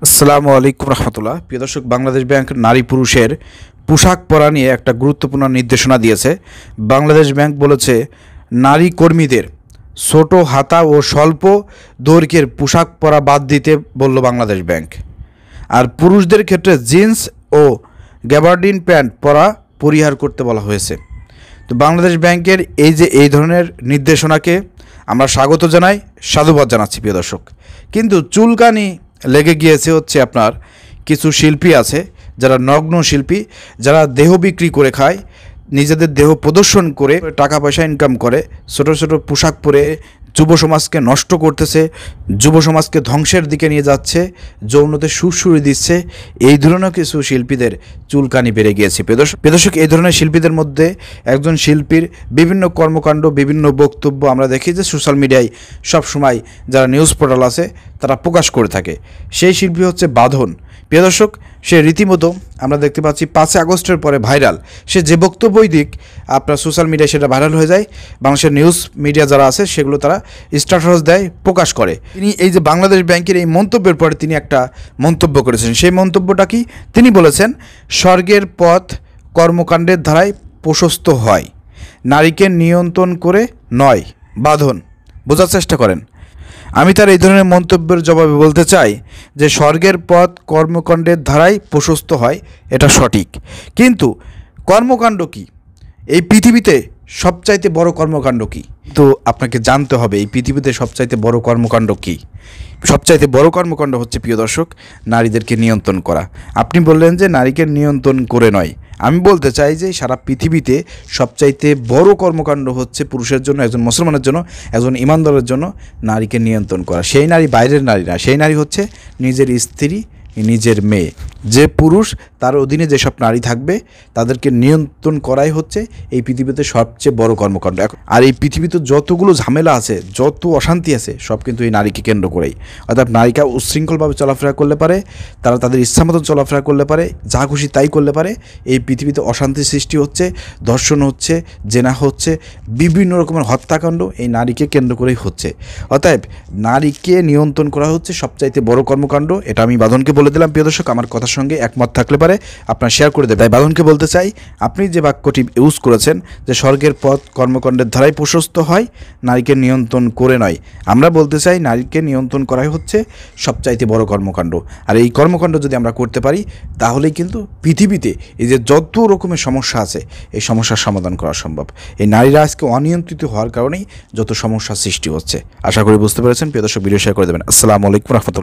আসসালামু আলাইকুম রহমতুল্লাহ। প্রিয় দর্শক, বাংলাদেশ ব্যাংক নারী পুরুষের পোশাক পরা নিয়ে একটা গুরুত্বপূর্ণ নির্দেশনা দিয়েছে। বাংলাদেশ ব্যাংক বলেছে, নারী কর্মীদের ছোট হাতা ও স্বল্প দৈর্ঘ্যের পোশাক পরা বাদ দিতে বলল বাংলাদেশ ব্যাংক। আর পুরুষদের ক্ষেত্রে জিন্স ও গ্যাবার্ডিন প্যান্ট পরা পরিহার করতে বলা হয়েছে। তো বাংলাদেশ ব্যাংকের এই ধরনের নির্দেশনাকে আমরা স্বাগত জানাই, সাধুবাদ জানাচ্ছি প্রিয় দর্শক। কিন্তু চুলকানি লেগে গিয়েছে হচ্ছে আপনার কিছু শিল্পী আছে যারা নগ্ন শিল্পী, যারা দেহ বিক্রি করে খায়, নিজেদের দেহ প্রদর্শন করে টাকা পয়সা ইনকাম করে, ছোট ছোট পোশাক পরে যুব সমাজকে নষ্ট করতেছে, যুব সমাজকে ধ্বংসের দিকে নিয়ে যাচ্ছে, যৌনতে সুরসুরি দিচ্ছে। এই ধরনের কিছু শিল্পীদের চুলকানি বেড়ে গিয়েছে। প্রিয় দর্শক, এই ধরনের শিল্পীদের মধ্যে একজন শিল্পীর বিভিন্ন কর্মকাণ্ড, বিভিন্ন বক্তব্য আমরা দেখি যে সোশ্যাল মিডিয়ায় সবসময় যারা নিউজ পোর্টাল আছে তারা প্রকাশ করে থাকে। সেই শিল্পী হচ্ছে বাঁধন। প্রিয় দর্শক, সে রীতিমতো আমরা দেখতে পাচ্ছি 5 আগস্টের পরে ভাইরাল। সে যে বক্তব্যই দিক আপনার সোশ্যাল মিডিয়ায় সেটা ভাইরাল হয়ে যায়। বাংলাদেশের নিউজ মিডিয়া যারা আছে সেগুলো তারা স্ট্যাটাস দেয়, প্রকাশ করে। তিনি এই যে বাংলাদেশ ব্যাংকের এই মন্তব্যের পরে তিনি একটা মন্তব্য করেছেন। সেই মন্তব্যটা কি? তিনি বলেছেন, স্বর্গের পথ কর্মকাণ্ডের ধারায় প্রশস্ত হয়, নারীকে নিয়ন্ত্রণ করে নয়। বাঁধন, বোঝার চেষ্টা করেন। আমি তার এই ধরনের মন্তব্যের জবাবে বলতে চাই যে স্বর্গের পথ কর্মকাণ্ডের ধারায় প্রশস্ত হয়, এটা সঠিক। কিন্তু কর্মকাণ্ড কি? এই পৃথিবীতে সবচাইতে বড় কর্মকাণ্ড কি? তো আপনাকে জানতে হবে এই পৃথিবীতে সবচাইতে বড় কর্মকাণ্ড কি। সবচাইতে বড় কর্মকাণ্ড হচ্ছে প্রিয় দর্শক, নারীদেরকে নিয়ন্ত্রণ করা। আপনি বললেন যে নারীকে নিয়ন্ত্রণ করে নয়। আমি বলতে চাই যে সারা পৃথিবীতে সবচাইতে বড় কর্মকাণ্ড হচ্ছে পুরুষের জন্য, একজন মুসলমানের জন্য, একজন ইমানদারের জন্য নারীকে নিয়ন্ত্রণ করা। সেই নারী বাইরের নারী না, সেই নারী হচ্ছে নিজের স্ত্রী, নিজের মেয়ে। যে পুরুষ তার অধীনে যেসব নারী থাকবে তাদেরকে নিয়ন্ত্রণ করাই হচ্ছে এই পৃথিবীতে সবচেয়ে বড় কর্মকাণ্ড। আর এই পৃথিবীতে যতগুলো ঝামেলা আছে, যত অশান্তি আছে, সব কিন্তু এই নারীকে কেন্দ্র করেই। অর্থাৎ নারীরা উচ্ছৃঙ্খলভাবে চলাফেরা করলে পারে, তারা তাদের ইচ্ছা মতন চলাফেরা করলে পারে, যা খুশি তাই করলে পারে। এই পৃথিবীতে অশান্তির সৃষ্টি হচ্ছে, ধর্ষণ হচ্ছে, জেনা হচ্ছে, বিভিন্ন রকমের হত্যাকাণ্ড এই নারীকে কেন্দ্র করেই হচ্ছে। অতএব নারীকে নিয়ন্ত্রণ করা হচ্ছে সবচাইতে বড় কর্মকাণ্ড। এটা আমি বাঁধনকে বলে দিলাম। প্রিয় দর্শক, আমার কথার সঙ্গে একমত থাকলে পারে আপনারা শেয়ার করে দেবেন। তাই বাঁধনকে বলতে চাই, আপনি যে বাক্যটি ইউজ করেছেন যে স্বর্গের পথ কর্মকাণ্ডের ধারায় প্রশস্ত হয়, নারীকে নিয়ন্ত্রণ করে নয়, আমরা বলতে চাই নারীকে নিয়ন্ত্রণ করাই হচ্ছে সবচাইতে বড় কর্মকাণ্ড। আর এই কর্মকাণ্ড যদি আমরা করতে পারি তাহলেই কিন্তু পৃথিবীতে এই যে যত রকমের সমস্যা আছে এই সমস্যার সমাধান করা সম্ভব। এই নারীরা আজকে অনিয়ন্ত্রিত হওয়ার কারণেই যত সমস্যার সৃষ্টি হচ্ছে। আশা করি বুঝতে পেরেছেন। প্রিয় দর্শক, ভিডিও শেয়ার করে দেবেন। আসসালামু আলাইকুম রহমতুল্লাহ।